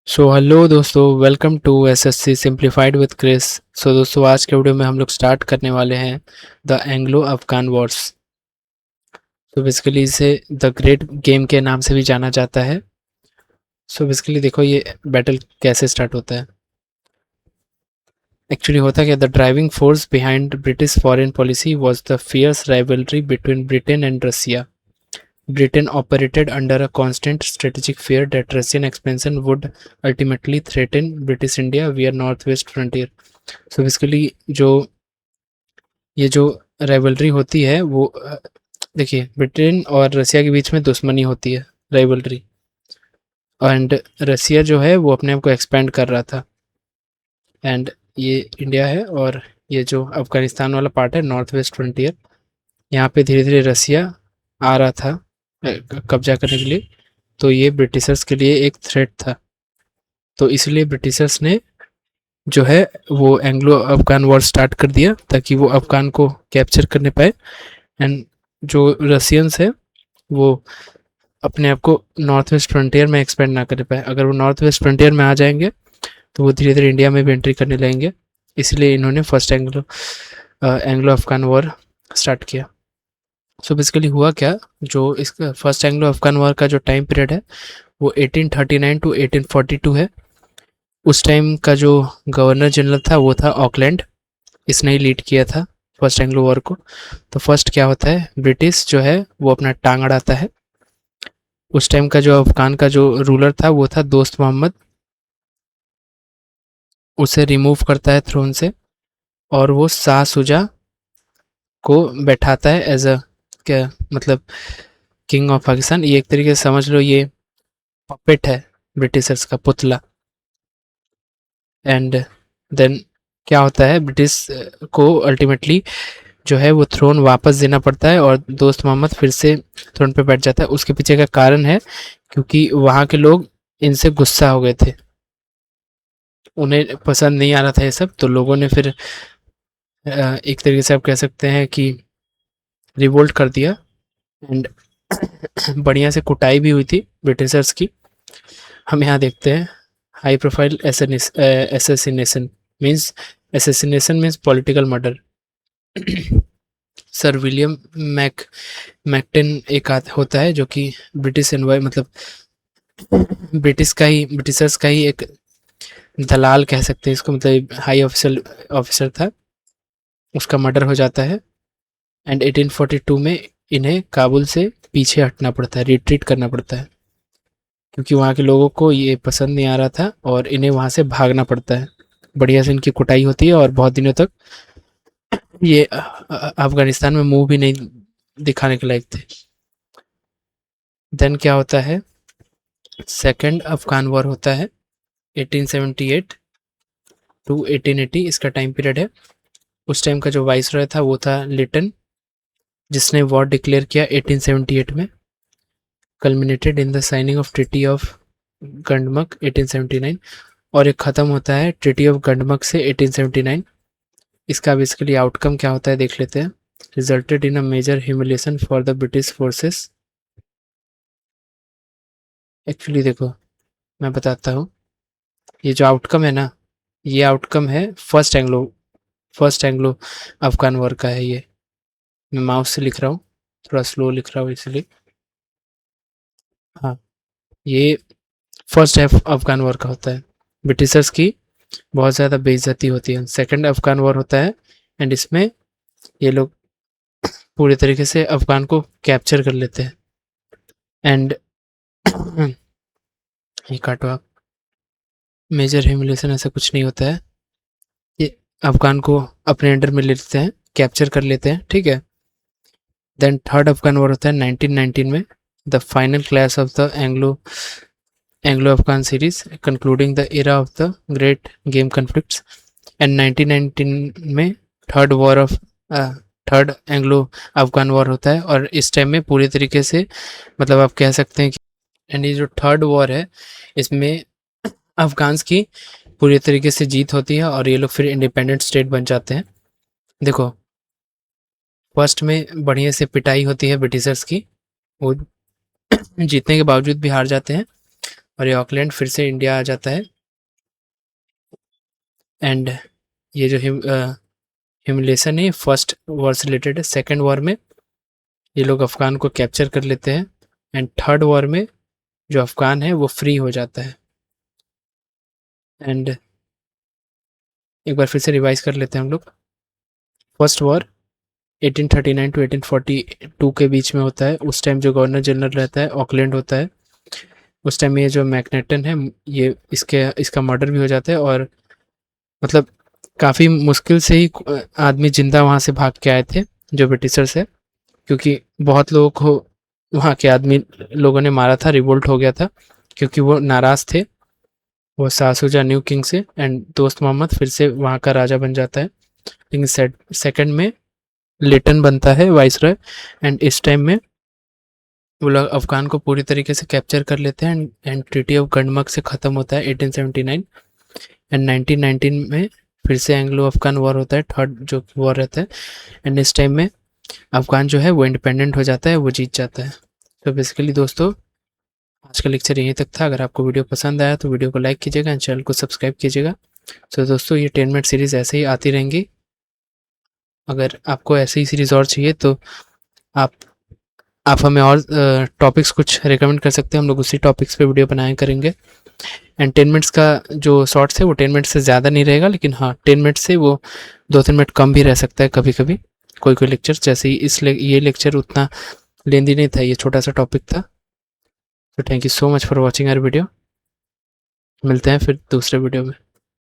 सो hello दोस्तों, welcome to SSC simplified with Chris. So दोस्तों, आज के वीडियो में हम लोग स्टार्ट करने वाले हैं द एंग्लो अफगान वॉर्स। तो बेसिकली इसे द ग्रेट गेम के नाम से भी जाना जाता है। सो बेसिकली देखो ये बैटल कैसे स्टार्ट होता है। एक्चुअली होता क्या, the driving force behind British foreign policy was the fierce rivalry between Britain and Russia. Britain operated under a constant strategic fear that Russian expansion would ultimately threaten British India via northwest frontier. So basically जो ये जो rivalry होती है वो देखिए, Britain और रसिया के बीच में दुश्मनी होती है, राइवलरी। एंड रसिया जो है वो अपने आप को एक्सपेंड कर रहा था। एंड ये इंडिया है, और ये जो अफगानिस्तान वाला पार्ट है, नॉर्थ वेस्ट फ्रंटियर, यहाँ पे धीरे धीरे रसिया आ रहा था कब्जा करने के लिए। तो ये ब्रिटिशर्स के लिए एक थ्रेट था। तो इसलिए ब्रिटिशर्स ने जो है वो एंग्लो अफगान वॉर स्टार्ट कर दिया ताकि वो अफगान को कैप्चर करने पाए। एंड जो रसियंस है वो अपने आप को नॉर्थ वेस्ट फ्रंटियर में एक्सपेंड ना कर पाए। अगर वो नॉर्थ वेस्ट फ्रंटियर में आ जाएंगे तो वो धीरे धीरे इंडिया में भी एंट्री करने लगेंगे। इसलिए इन्होंने first Anglo Afghan war start किया। सो बेसिकली हुआ क्या, जो इसका फर्स्ट एंग्लो अफगान वॉर का जो टाइम पीरियड है वो 1839 टू 1842 है। उस टाइम का जो गवर्नर जनरल था वो था ऑकलैंड। इसने ही लीड किया था फर्स्ट एंग्लो वॉर को। तो फर्स्ट क्या होता है, ब्रिटिश जो है वो अपना टांग अड़ाता है। उस टाइम का जो अफगान का जो रूलर था वो था दोस्त मोहम्मद। उसे रिमूव करता है थ्रोन से, और वो शाह सुजा को बैठाता है एज अ, क्या मतलब, किंग ऑफ पाकिस्तान। ये एक तरीके से समझ लो ये पपेट है, ब्रिटिशर्स का पुतला। एंड देन क्या होता है, ब्रिटिश को अल्टीमेटली जो है वो थ्रोन वापस देना पड़ता है, और दोस्त मोहम्मद फिर से थ्रोन पे बैठ जाता है। उसके पीछे का कारण है क्योंकि वहाँ के लोग इनसे गुस्सा हो गए थे, उन्हें पसंद नहीं आ रहा था ये सब। तो लोगों ने फिर एक तरीके से आप कह सकते हैं कि रिवोल्ट कर दिया। एंड बढ़िया से कुटाई भी हुई थी ब्रिटिशर्स की। हम यहाँ देखते हैं, high profile assassination means, assassination means political murder. Sir William Macnaghten एक होता है जो कि ब्रिटिश एनवॉय मतलब ब्रिटिशर्स का ही एक दलाल कह सकते हैं इसको, मतलब हाई ऑफिसर था। उसका मर्डर हो जाता है। एंड 1842 में इन्हें काबुल से पीछे हटना पड़ता है, रिट्रीट करना पड़ता है, क्योंकि वहाँ के लोगों को ये पसंद नहीं आ रहा था और इन्हें वहाँ से भागना पड़ता है। बढ़िया से इनकी कुटाई होती है और बहुत दिनों तक ये अफगानिस्तान में मुंह भी नहीं दिखाने के लायक थे। देन क्या होता है, सेकेंड अफगान वॉर होता है 1878 टू 1880, इसका टाइम पीरियड है। उस टाइम का जो वाइसरॉय था वो था लिटन, जिसने वॉर डिक्लेयर किया 1878 में, culminated in the signing of treaty of Gandamak 1879, और एक ख़त्म होता है ट्रीटी ऑफ गंडमक से 1879। इसका बेसिकली आउटकम क्या होता है देख लेते हैं। Resulted in a major humiliation for the British forces. Actually देखो मैं बताता हूँ, ये जो आउटकम है ना, ये आउटकम है फर्स्ट एंग्लो अफगान वॉर का है ये। मैं माउस से लिख रहा हूँ, थोड़ा स्लो लिख रहा हूँ इसलिए। हाँ, ये फर्स्ट अफगान वॉर का होता है। ब्रिटिशर्स की बहुत ज़्यादा बेइज्जती होती है। सेकंड अफगान वॉर होता है, एंड इसमें ये लोग पूरे तरीके से अफगान को कैप्चर कर लेते हैं। एंड ये काटो आप, मेजर ह्यूमिलेशन ऐसा कुछ नहीं होता है। ये अफगान को अपने अंडर में ले लेते हैं, कैप्चर कर लेते हैं, ठीक है। देन थर्ड अफगान वॉर होता है 1919 में, the final clash of the Anglo Afghan series concluding the era of the great game conflicts. And 1919 में third war of third Anglo Afghan war होता है, और इस टाइम में पूरी तरीके से मतलब आप कह सकते हैं कि, एंड ये जो थर्ड वॉर है इसमें अफगान्स की पूरी तरीके से जीत होती है और ये लोग फिर इंडिपेंडेंट स्टेट बन जाते हैं। देखो फर्स्ट में बढ़िया से पिटाई होती है ब्रिटिशर्स की, वो जीतने के बावजूद भी हार जाते हैं। और ये ऑकलैंड फिर से इंडिया आ जाता है। एंड ये जो ह्यूमिलेशन है फर्स्ट वॉर से रिलेटेड है। सेकेंड वॉर में ये लोग अफगान को कैप्चर कर लेते हैं। एंड थर्ड वॉर में जो अफगान है वो फ्री हो जाता है। एंड एक बार फिर से रिवाइज कर लेते हैं हम लोग। फर्स्ट वॉर 1839 टू 1842 के बीच में होता है। उस टाइम जो गवर्नर जनरल रहता है ऑकलैंड होता है। उस टाइम ये जो मैकनेटन है ये इसका मर्डर भी हो जाता है। और मतलब काफ़ी मुश्किल से ही आदमी जिंदा वहाँ से भाग के आए थे जो ब्रिटिशर्स है, क्योंकि बहुत लोगों को वहाँ के आदमी लोगों ने मारा था, रिवोल्ट हो गया था क्योंकि वो नाराज़ थे वो शाहशुजा न्यू किंग से। एंड दोस्त मोहम्मद फिर से वहाँ का राजा बन जाता है। लेकिन सेकंड में लिटन बनता है वाइसरॉय। एंड इस टाइम में वो लोग अफगान को पूरी तरीके से कैप्चर कर लेते हैं। एंड ट्रीटी ऑफ गंडमक से ख़त्म होता है 1879। एंड 1919 में फिर से एंग्लो अफगान वॉर होता है, थर्ड जो वॉर रहता है। एंड इस टाइम में अफगान जो है वो इंडिपेंडेंट हो जाता है, वो जीत जाता है। तो बेसिकली दोस्तों आज का लेक्चर यहीं तक था। अगर आपको वीडियो पसंद आया तो वीडियो को लाइक कीजिएगा एंड चैनल को सब्सक्राइब कीजिएगा। तो दोस्तों ये 10 मिनट सीरीज़ ऐसे ही आती रहेंगी। अगर आपको ऐसी ही सीरीज़ और चाहिए तो आप हमें और टॉपिक्स कुछ रिकमेंड कर सकते हैं, हम लोग उसी टॉपिक्स पे वीडियो बनाया करेंगे। एंड 10 मिनट्स का जो शॉर्ट्स है वो 10 मिनट से ज़्यादा नहीं रहेगा, लेकिन हाँ 10 मिनट से वो 2-3 मिनट कम भी रह सकता है कभी कभी कोई लेक्चर। जैसे ही ये लेक्चर उतना लेंदी नहीं था, ये छोटा सा टॉपिक था। तो thank you so much for watching our video. मिलते हैं फिर दूसरे वीडियो में।